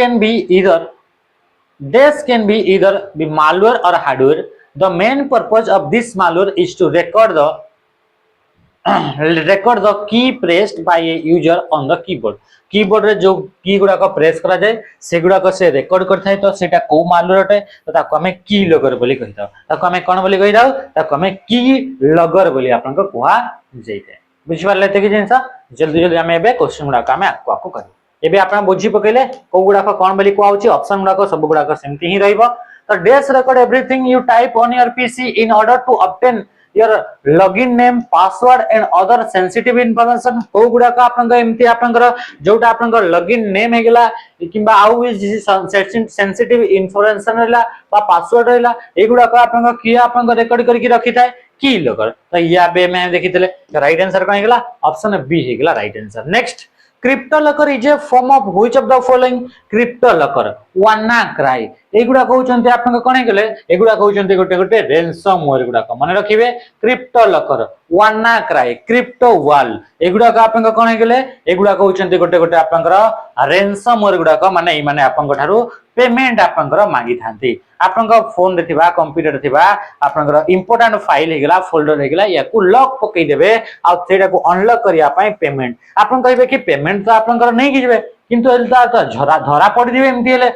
can be either be malware or hardware the main purpose of this malware is to record the key pressed by a user on the keyboard रे जो की गुडा को प्रेस करा जाय से गुडा को से रिकॉर्ड करथाय तो सेटा को मालवेयर होते तो ताको हमें की लॉगर बोली कहिताव ताको हमें कोन बोली कहिताव ताको हमें की लॉगर बोली आपन को कोहा जैते बुझि पारले ते कि जिंसा जल्दी हमें एबे क्वेश्चन गुडा का हमें आको करी एबे आपण बुझी पकेले को गुडा को कोन बोली को आउची ऑप्शन गुडा को सब गुडा को सेमति ही रहइबो तो डेस record everything you type on your PC in order to obtain your login name password and other sensitive information को गुडा का आपण को एमति आपण को जोटा आपण को लॉगिन नेम हेगला किबा आउ सेंसिटिव इंफॉर्मेशन रहला बा पासवर्ड रहला ए गुडा को आपण को की आपण को रिकॉर्ड करके रखि थाए की लॉगर तो या बे में देखितले राइट आंसर कोन हेगला ऑप्शन बी हेगला right answer next crypto locker is a form of which of the following crypto locker WannaCry एगुडा कहउचंते आपन कोन हेगले एगुडा कहउचंते गोटे रैंसमवेयर गुडा को माने रखिबे क्रिप्टो लॉकर वाना क्राई क्रिप्टो वाल एगुडा आपन कोन हे गेले एगुडा होचंती गोटे गोटे आपनकर रेनसमवेयर गुडा माने ई माने आपन ठारू पेमेंट आपनकर मागी थांती आपन फोन रे थिबा कंप्यूटर थिबा आपनकर इंपोर्टेंट फाइल हे गेला फोल्डर हे गेला या को लॉक पकई देबे आ सेटा को अनलॉक करिया पई पेमेंट आपन कहबे कि पेमेंट तो आपनकर नै कि जेबे किंतु एलता तो झरा धरा पड़ी दिबे एमती हेले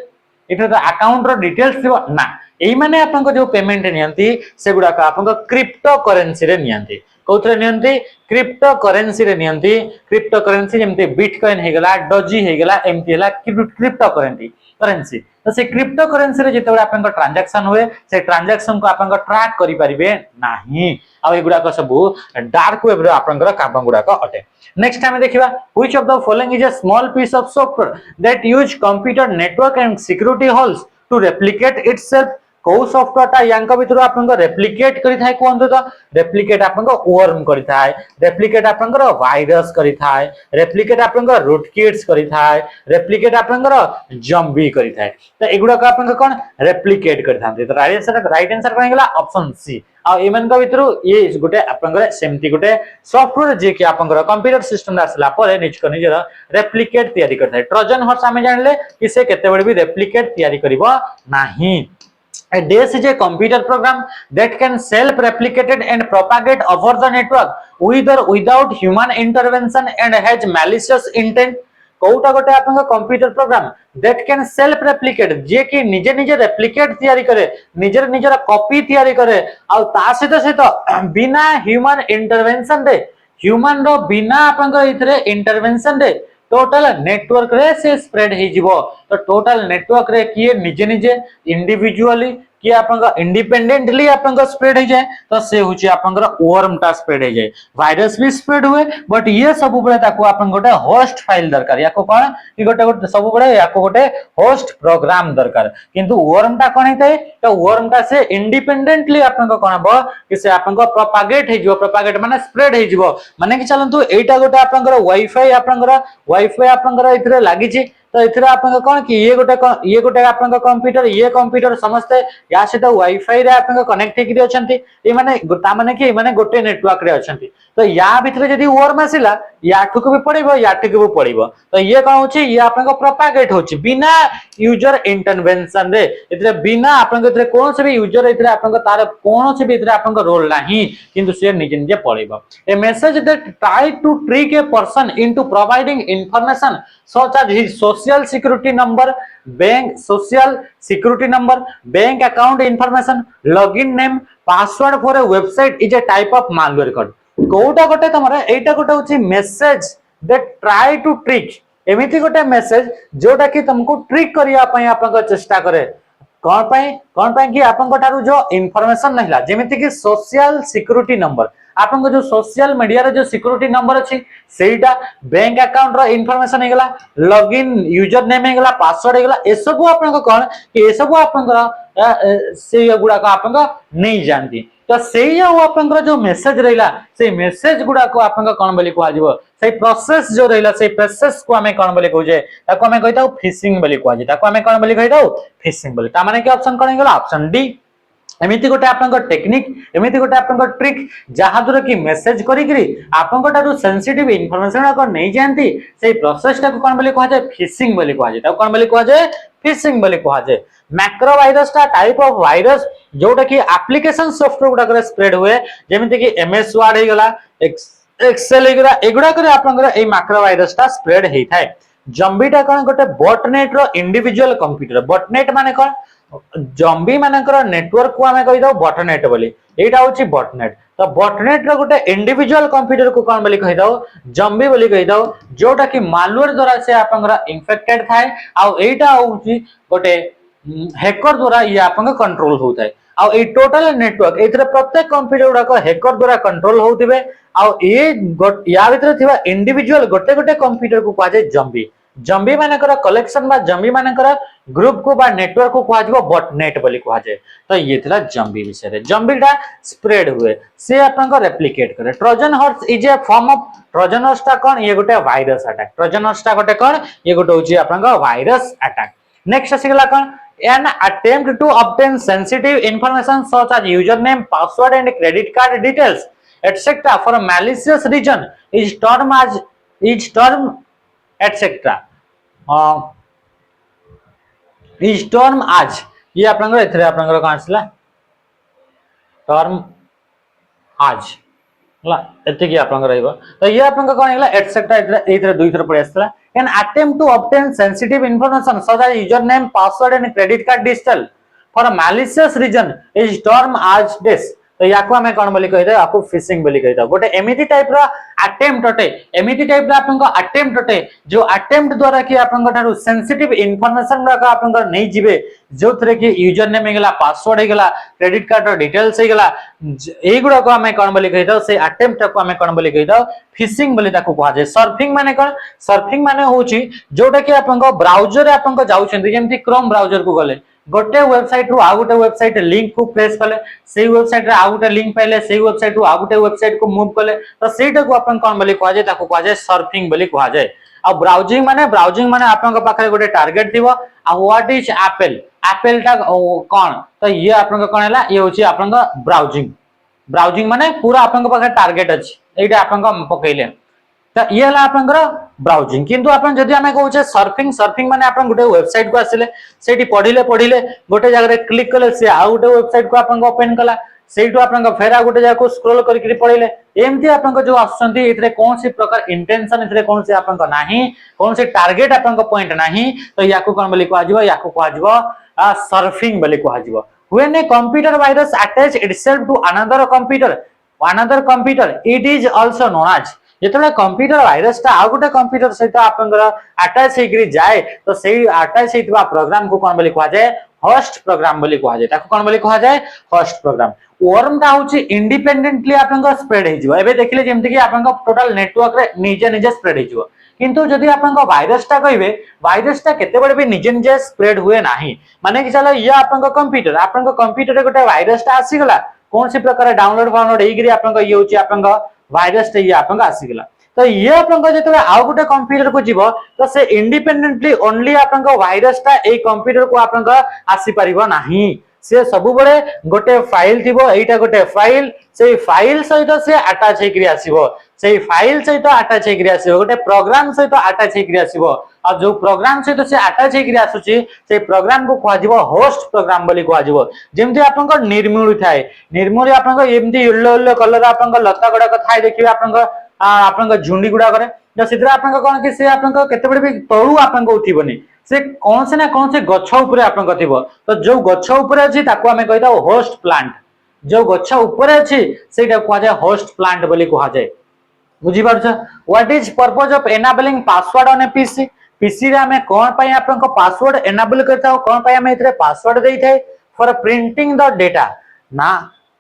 इथे तो अकाउंट रो डिटेल्स थिबा ना एई माने आपन जो पेमेंट नियंती से गुडा का आपन क्रिप्टो करेंसी रे नियंती कोथरे नियंती क्रिप्टो करेंसी रे नियंती क्रिप्टो करेंसी जेमते बिटकॉइन हे गेला डॉजी हे गेला एमती हेला क्रिप्टो करेंसी तो से क्रिप्टो करेंसी रे जेते आपन ट्रांजैक्शन हुए से ट्रांजैक्शन को आपन ट्रैक करि परिबे नाही आ एगुडा को सब डार्क वेब रे आपन काम गुडा को अटे नेक्स्ट टाइम देखिबा which of the following is a small piece of software that use computer network and security holes to replicate itself को सॉफ्टवेयर ता यांका भितर आपन रेप्लिकेट करि थाय कोन तो रेप्लिकेट आपन वर्म करि थाय रेप्लिकेट आपन वायरस करि थाय रेप्लिकेट आपन रूटकिट्स करि थाय रेप्लिकेट आपन जंबी करि थाय त एगुडा का आपन कोन रेप्लिकेट करि थांते तो राइट आंसर कोन गेला ऑप्शन सी आ एमन का भितर ये गोटे आपन सेमती गोटे सॉफ्टवेयर जे कि आपन कंप्यूटर सिस्टम आसला पर निज को निजर रेप्लिकेट तयारी करथाय ट्रोजन हॉर्स हमें जानले कि से केते बडे भी रेप्लिकेट तयारी करिवो नाही A DAS is a computer program that can self-replicated and propagate over the network with or without human intervention and has malicious intent. कोउटा गोटे आपन computer program that can self-replicate जे कि निजे निजे रेप्लिकेट तयारी करे निजर निजर कॉपी तयारी करे आ ता सहित बिना ह्यूमन इंटरवेंशन दे ह्यूमन रो बिना आपन इथरे इंटरवेंशन दे टोटल नेटवर्क रे से स्प्रेड हे जिवो तो टोटल नेटवर्क रे किए निजे निजे इंडिविजुअली कि आपन इंडिपेंडेंटली आपन स्प्रेड हे जाए तो से होची आपन वर्म टा स्प्रेड हे जाए वायरस भी स्प्रेड हुए बट ये सब बळे ताको आपन गोटे होस्ट फाइल दरकार याको कोन कि गोटे गोटे सब बळे याको गोटे होस्ट प्रोग्राम दरकार किंतु वर्म टा कोन हेतै तो वर्म टा से इंडिपेंडेंटली आपन कोन हबो कि से आपन प्रोपागेट हे जिवो प्रोपागेट माने स्प्रेड हे जिवो माने कि चलंतु एटा गोटे आपन वाईफाई आपन इथरे लागि छि तो इथरे आपन कोन कि ये गोटे आपन कंप्यूटर समस्ते या से तो वाईफाई रे आपन कनेक्ट हेकि अछंती ए माने ता माने कि माने गोटे नेटवर्क रे अछंती तो या भितरे जदी वर्म आसिला या ठुक भी पड़िबो या ठुक भी पड़िबो तो ये कोन होची ये आपन प्रोपागेट होची बिना यूजर इंटरवेंशन रे इथरे बिना आपन इथरे कोन से भी यूजर इथरे आपन तार कोन से भी इथरे आपन रोल नाही किंतु से निजे निजे पड़िबो a message that try to trick a person into providing information such as his social security number bank account information login name password for a website is a type of malware code कोटा गोटे तमरा एटा गोटे होची message that try to trick एमिति गोटे message जोटा कि तुमको ट्रिक करिया पई आपन चेष्टा करे कोन पई कि आपन ठारू जो इंफॉर्मेशन नहिला जेमिति कि सोशल सिक्योरिटी नंबर आपन जो सोशल मीडिया रे जो सिक्योरिटी नंबर अछि सेटा बैंक अकाउंट रो इंफॉर्मेशन हे गेला लॉगिन यूजर नेम हे गेला पासवर्ड हे गेला ए सब आपन को कोन कि ए सब आपन से गुडा को आपन नहीं जानती तो सेई आपन जो मेसेज रहिला से मेसेज गुडा को आपन कोन बोली को आजिवो से प्रोसेस जो रहिला से प्रोसेस को हमें कोन बोली कहू जे ताको हमें कहिताउ फिशिंग बोली को आजि ताको हमें कोन बोली कहिताउ फिशिंग बोली ता माने कि ऑप्शन कोन गेला ऑप्शन डी एमिति गोटे आपन टेक्निक एमिति गोटे आपन ट्रिक जहा दूर कि मेसेज करी करी आपन ठारू सेंसिटिव इंफॉर्मेशन को नहीं जानती से प्रोसेस टा को कोन बोली कहा जाय फिशिंग बोली कहा जाय ता कोन बोली कहा जाय फिशिंग बोली कहा जाय मैक्रो वायरस टा टाइप ऑफ वायरस जोटा कि एप्लीकेशन सॉफ्टवेयर गुडा करे स्प्रेड हुए जेमिति कि एमएस वर्ड हे गेला एक्सेल हे गेला एगुडा करे आपन ए मैक्रो वायरस टा स्प्रेड हे थाय जंबी टा कोन गोटे बॉटनेट रो इंडिविजुअल कंप्यूटर बॉटनेट माने कोन जंबी मानकर नेटवर्क को हमें कहि दो बॉटनेट बोली एटा होची बॉटनेट तो बॉटनेट रो गोटे इंडिविजुअल कंप्यूटर को कोन बोली कहि दो जंबी बोली कहि दो जोटा कि मालवेयर द्वारा से आपनकर इन्फेक्टेड थाए आ एटा होची गोटे हैकर द्वारा ये आपन कंट्रोल होताय आ ए टोटल नेटवर्क एथरे प्रत्येक कंप्यूटर गुडा को हैकर द्वारा कंट्रोल होतिबे आ ए या भितर थिबा इंडिविजुअल गोटे गोटे कंप्यूटर को कहा जाय जंबी जंबी मानकर कलेक्शन बा जंबी मानकर ग्रुप को बा नेटवर्क को कहा जाय बॉटनेट बोली कहा जाय तो ये थिला जंबी विषय रे जंबीटा स्प्रेड हुए से आपन को रेप्लिकेट करे Trojan horse is a form of Trojan horse टा कोन ये गोटे वायरस अटैक ट्रोजन हॉर्स टा गोटे कोन ये गोटे होची आपन को वायरस अटैक नेक्स्ट आसीगला कोन an attempt to obtain sensitive information such as username password and credit card details etc. for a malicious reason is termed etc. is term as ये आपनकर एथरे आपनकर कौन आसला टर्म आज ला एते की आपनकर रहइबो तो ये आपनकर कोन हेला एटसेट्रा एथरे दुई थर पड़े आसला an attempt to obtain sensitive information such as username password and credit card digital for a malicious reason is termed as this तो याको हमें कोन बोली कहि दे आपको फिशिंग बोली कहि दे गोटे एमिति टाइप रा अटेम्प्ट अटे एमिति टाइप रा आपन को अटेम्प्ट अटे जो अटेम्प्ट द्वारा कि आपन को थारु सेंसिटिव इंफॉर्मेशन रा का आपन को नै जिवे जो थरे कि यूजर नेम हेगला पासवर्ड हेगला क्रेडिट कार्ड रो डिटेल्स हेगला ए गुडा को हमें कोन बोली कहि दो से अटेम्प्ट को हमें कोन बोली कहि दो फिशिंग बोली ताको कहा जाय सर्फिंग माने कोन सर्फिंग माने होची जोटा कि आपन को ब्राउजर आपन को जाउछन्ती जेमति क्रोम ब्राउजर को गले गोटे वेबसाइट रु आ गोटे वेबसाइट लिंक को प्रेस कले सेही वेबसाइट रे आ गोटे लिंक पाइले सेही वेबसाइट रु आ गोटे वेबसाइट को मूव कले तो सेटा को अपन कोन बोली कहा जाय ताको कहा जाय सर्फिंग बोली कहा जाय आ ब्राउजिंग माने आपन को पाखरे गोटे टारगेट थिबो आ व्हाट इज एप्पल टा कोन तो ये आपन को कोन हला ये होची आपन को ब्राउजिंग माने पूरा आपन को पाखरे टारगेट अछि एटा आपन को पकैले तो ये हला आपनकर ब्राउजिंग किंतु आपन जदि हमें कहूचे सर्फिंग माने आपन गोटे वेबसाइट को आसिले सेठी पढिले गोटे जगह रे क्लिक कले से आ गोटे वेबसाइट को आपन को ओपन कला सेठो आपन को फेरा गोटे जगह को स्क्रॉल करके पढिले एमती आपन को जो आछंती इतरे कौन सी प्रकार इंटेंशन इतरे कौन से आपन को नाही कौन से टारगेट आपन को पॉइंट नाही तो याको कोन बोली कहा जिवो याको कहा जिवो सर्फिंग बोली कहा जिवो when a computer virus attach itself to another computer it is also known as जेतले कंप्यूटर वायरस ता आ गोटे कंप्यूटर सहित आपनकर अटैच हेकरी जाय तो सेही अटैच हेतबा प्रोग्राम को कोन बोली कहा जाय होस्ट प्रोग्राम बोली कहा जाय ताको कोन बोली कहा जाय होस्ट प्रोग्राम वर्म ता होची इंडिपेंडेंटली आपनकर स्प्रेड हे जिवो एबे देखिले जेमति कि आपनकर टोटल नेटवर्क रे निजे स्प्रेड हे जिवो किंतु जदि आपनकर वायरस ता कहबे वायरस ता केते बडे भी निजे स्प्रेड हुए नाही माने कि चलो ये आपनकर कंप्यूटर रे गोटे वायरस ता आसी गला कोन से प्रकार डाउनलोड हेगिरी आपनकर ये होची आपनकर वायरस टे ये आपन आसी गला तो ये आपन को जेतबे आ गोटे कंप्यूटर को जीवो तो से इंडिपेंडेंटली ओनली आपन को वायरस ता ए कंप्यूटर को आपन को आसी परिबो नाही से सब बडे गोटे फाइल थिबो एटा गोटे फाइल से फाइल सहित से अटैच हेकरी आसीबो से फाइल सहित अटैच हेकरी आसीबो गोटे प्रोग्राम सहित अटैच हेकरी आसीबो आ जो प्रोग्राम सहित से अटैच हेकरी आसुची से प्रोग्राम को कहा जिवो होस्ट प्रोग्राम बोली कहा जिवो जेमति आपन को निर्मूल थाए निर्मूल आपन को एमति येलो कलर आपन को लता गुडा को थाए देखिबे आपन को झुंडी गुडा करे जो सिद्रा आपन को कोन कि से आपन को केते बडे भी तळु आपन को उठिबोनी से कौन से गच्छ ऊपर आपन को थिबो तो जो गच्छ ऊपर अछि ताको हमें कहिदा होस्ट प्लांट जो गच्छ ऊपर अछि सेटा कहा जाय होस्ट प्लांट बोली कहा जाय बुझी पारछ what is purpose of enabling password on a PC रे हमें कोन पई आपन को पासवर्ड एनेबल करता हो कोन पई हमें इतरे पासवर्ड देई थे फॉर प्रिंटिंग द डेटा ना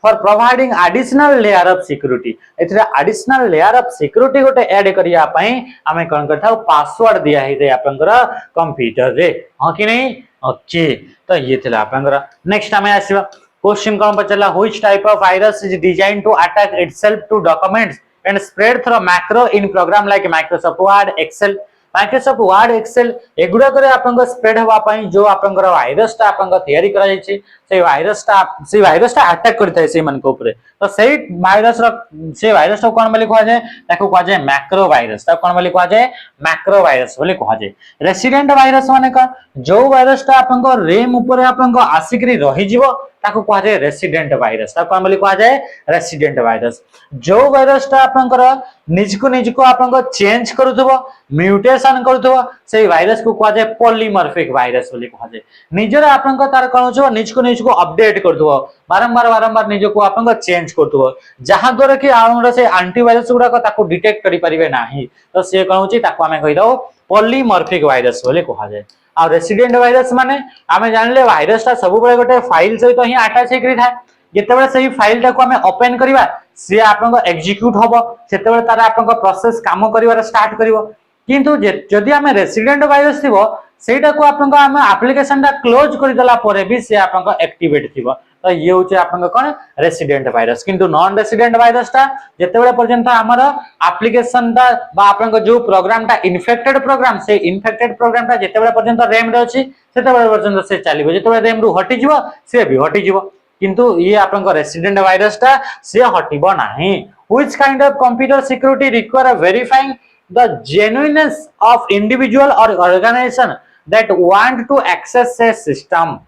for providing additional layer of security इतरे एडिशनल लेयर ऑफ सिक्योरिटी गोटे ऐड करिया पई हमें कोन करता हो पासवर्ड दिया हे रे आपनकर कंप्यूटर रे हां कि नहीं ओके तो ये थिला आपनकर नेक्स्ट हमें आसीबा क्वेश्चन कोन पचला which type of virus is design to attack itself to documents and spread through macro in program like Microsoft Word, Excel एगुडा करे आपन को स्प्रेड हवा पई जो आपन को वायरस ता आपन को तयारी करा जाय छै से वायरस ता अटैक करता है से मन को ऊपर तो से वायरस को कोन बोली कहा जाय ताको कहा जाय मैक्रो वायरस ता कोन बोली कहा जाय मैक्रो वायरस बोली कहा जाय रेसिडेंट वायरस माने का जो वायरस ता आपन को रेम ऊपर आपन को आसिकरी रहि जिवो ताको कहा जाय रेसिडेंट वायरस ता कोन बोली कहा जाय रेसिडेंट वायरस जो वायरस ता आपन को निज को आपन को चेंज करूथबो म्यूटेशन करूथबो से वायरस को कहा जाय पॉलीमॉर्फिक वायरस बोली कहा जाय निजर आपन को तार कोन छ निज को अपडेट करथबो बारंबार निज को आपन को चेंज करथबो जहां द्वारा कि आउर से एंटीवायरस गुडा को ताको डिटेक्ट करि परिबे नाही तो से कोन होची ताको हमें कहि दो पॉलीमॉर्फिक वायरस बोली कहा जाय आ रेसिडेंट वायरस माने हमें जानले वायरस ता सब बळे गोटे फाइल सहित ही अटैच हेकरी थाए जेतेबेले सही फाइल टा को हमें ओपन करिवा से आपन को एग्जीक्यूट होबो सेतेबेले तार आपन को प्रोसेस काम करिवार स्टार्ट करिवो किंतु जदि हमें रेसिडेंट वायरस थिबो सेटा को आपन को हम एप्लीकेशन टा क्लोज करि देला परे भी से आपन को एक्टिवेट थिबो तो ये होचे आपन को कोन रेसिडेंट वायरस किंतु नॉन रेसिडेंट वायरस टा जेतेबेले पर्यंत हमर एप्लीकेशन टा बा आपन को जो प्रोग्राम टा इन्फेक्टेड प्रोग्राम से इन्फेक्टेड प्रोग्राम टा जेतेबेले पर्यंत रैम रे अछि सेतेबेले पर्यंत से चलिबो जेतेबेले रैम रु हटि जिवो से भी हटि जिवो किंतु ये आपन को रेसिडेंट वायरस टा से हटिबो नाही which kind of computer security require verifying the genuineness of individual और organization that want to access a system.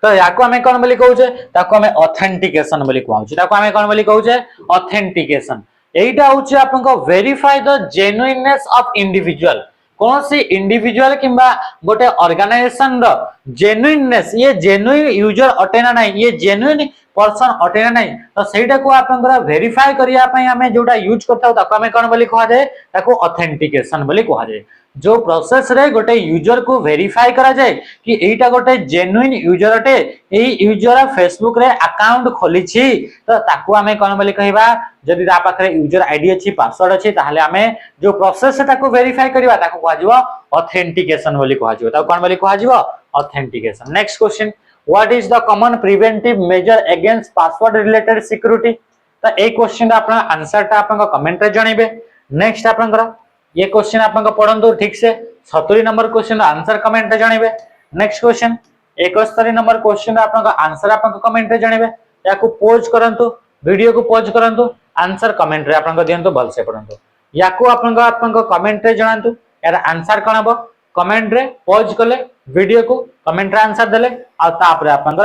तो याको हमें कौन बोली कहूचे, ताको हमें ऑथेंटिकेशन बोली कहूचे, ताको हमें कौन बोली कहूचे, ऑथेंटिकेशन। एटा होचे आपनको verify the genuineness of individual, कौन सी इंडिविजुअल किंबा गोटे ऑर्गेनाइजेशन रो जेन्युइननेस, ये जेन्युइन यूजर अटेना नहीं, ये जेन्युइन पर्सन अटेना नहीं, तो सेटा को आपनकर वेरीफाई करिया पई हमें जोटा यूज करता ताको हमें कौन बोली कहा जाए, ताको ऑथेंटिकेशन बोली कहा जाए। जो प्रोसेस रे गोटे यूजर को वेरीफाई करा जाए कि एटा गोटे जेन्युइन यूजर अटे, एई यूजर फेसबुक रे अकाउंट खोली छी, तो ताको हमें कौन बोली कहबा, जदि ता पाखरे यूजर आईडी अछि, पासवर्ड अछि, ताहले हमें जो प्रोसेस ताको वेरीफाई करबा ताको कहा जिवो ऑथेंटिकेशन बोली कहा जिवो, ताको कौन बोली कहा जिवो, authentication. Next question, what is the common preventive measure against password related security. तो ए क्वेश्चन आपन आंसर ता आपन कमेंट रे जणिबे। नेक्स्ट आपन ये क्वेश्चन आपन पढ़ंतु ठीक से, 70 नंबर क्वेश्चन आंसर कमेंट रे जणिबे। नेक्स्ट क्वेश्चन 71 नंबर क्वेश्चन आपन आंसर आपन कमेंट रे जणिबे। याको पॉज करंतु, वीडियो को पॉज करंतु, आंसर कमेंट रे आपन दियंतु, भल से पढ़ंतु। याको आपन कमेंट रे जणांतु यार आंसर कोन हबो, कमेंट रे पॉज कले वीडियो को कमेंट रे आंसर देले आ तापर आपन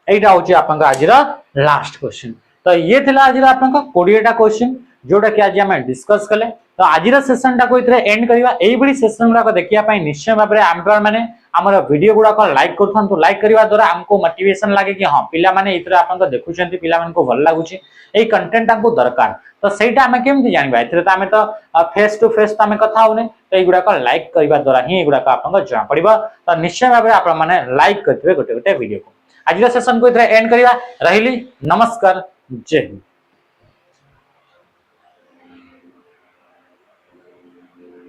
एटा होची आपन आज लास्ट क्वेश्चन। तो ये थिला आज आपन 20 टा क्वेश्चन जोटा कि आज हम डिस्कस कले। तो आज सेशन टा को इथरे एंड करिवा। एई बडी सेशन गुडा को देखिया पई निश्चय भाबरे आम्पर माने हमर वीडियो गुडा को लाइक करथांतु। लाइक करिवा द्वारा हमको मोटिवेशन लागे कि हां पिला माने इथरे आपन को देखुचंती, पिला मन को भल लागुची, एई कंटेंट हमको दरकार। तो सेटा हमें केमति जानिबा, इथरे त हमें तो फेस टू फेस त हमें कथा होने, तो एई गुडा को लाइक करिवा द्वारा ही एई गुडा को आपन को जान पड़िबा। तो निश्चय भाबरे आपन माने लाइक करथिबे गोटे गोटे वीडियो को। आज सेशन को इथरे एंड करिवा। रहिली, नमस्कार, जय हिंद।